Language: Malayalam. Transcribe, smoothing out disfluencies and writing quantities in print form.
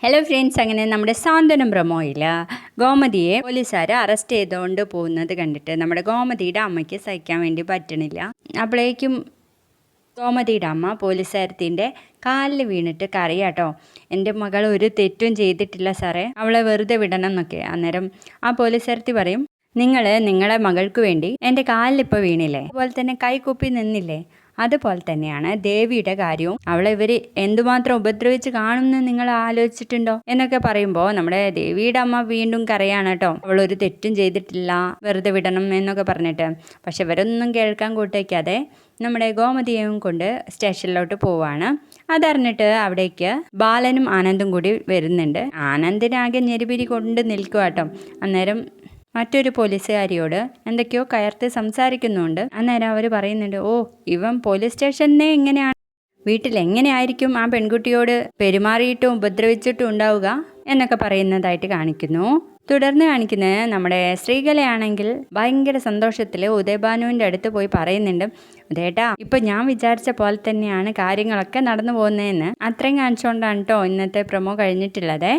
ഹലോ ഫ്രണ്ട്സ്, അങ്ങനെ നമ്മുടെ സാന്ത്വനം പ്രമോയിൽ ഗോമതിയെ പോലീസുകാർ അറസ്റ്റ് ചെയ്തുകൊണ്ട് പോകുന്നത് കണ്ടിട്ട് നമ്മുടെ ഗോമതിയുടെ അമ്മയ്ക്ക് സഹിക്കാൻ വേണ്ടി പറ്റണില്ല. അപ്പോഴേക്കും ഗോമതിയുടെ അമ്മ പോലീസുകാരത്തിൻ്റെ കാലിൽ വീണിട്ട് കരയാട്ടോ. എൻ്റെ മകൾ ഒരു തെറ്റും ചെയ്തിട്ടില്ല സാറേ, അവളെ വെറുതെ വിടണം എന്നൊക്കെ. അന്നേരം ആ പോലീസുകാരത്തി പറയും, നിങ്ങളെ മകൾക്ക് വേണ്ടി എൻ്റെ കാലിലിപ്പോൾ വീണില്ലേ, അതുപോലെ തന്നെ കൈകൂപ്പി നിന്നില്ലേ, അതുപോലെ തന്നെയാണ് ദേവിയുടെ കാര്യവും. അവളെ ഇവർ എന്തുമാത്രം ഉപദ്രവിച്ച് കാണുമെന്ന് നിങ്ങൾ ആലോചിച്ചിട്ടുണ്ടോ എന്നൊക്കെ പറയുമ്പോൾ നമ്മുടെ ദേവിയുടെ അമ്മ വീണ്ടും കരയാണ് കേട്ടോ. അവളൊരു തെറ്റും ചെയ്തിട്ടില്ല, വെറുതെ വിടണം എന്നൊക്കെ പറഞ്ഞിട്ട്. പക്ഷെ ഇവരൊന്നും കേൾക്കാൻ കൂട്ടേക്കാതെ നമ്മുടെ ഗോമതിയെയും കൊണ്ട് സ്റ്റേഷനിലോട്ട് പോവാണ്. അതറിഞ്ഞിട്ട് അവിടേക്ക് ബാലനും ആനന്ദും കൂടി വരുന്നുണ്ട്. ആനന്ദിനാകെ ഞെരിപിരി കൊണ്ട് നിൽക്കുക കേട്ടോ. അന്നേരം മറ്റൊരു പോലീസുകാരിയോട് എന്തൊക്കെയോ കയർത്ത് സംസാരിക്കുന്നുണ്ട്. അന്നേരം അവർ പറയുന്നുണ്ട്, ഓ ഇവൻ പോലീസ് സ്റ്റേഷനെ എങ്ങനെയാണ്, വീട്ടിലെങ്ങനെയായിരിക്കും ആ പെൺകുട്ടിയോട് പെരുമാറിയിട്ടും ഉപദ്രവിച്ചിട്ടും ഉണ്ടാവുക എന്നൊക്കെ പറയുന്നതായിട്ട് കാണിക്കുന്നു. തുടർന്ന് കാണിക്കുന്നത് നമ്മുടെ ശ്രീകലയാണെങ്കിൽ ഭയങ്കര സന്തോഷത്തിൽ ഉദയഭാനുവിൻ്റെ അടുത്ത് പോയി പറയുന്നുണ്ട്, ഉദയേട്ടാ ഇപ്പം ഞാൻ വിചാരിച്ച പോലെ തന്നെയാണ് കാര്യങ്ങളൊക്കെ നടന്നു പോകുന്നതെന്ന്. അത്രയും കാണിച്ചുകൊണ്ടാണ് കേട്ടോ ഇന്നത്തെ പ്രൊമോ കഴിഞ്ഞിട്ടുള്ളത്.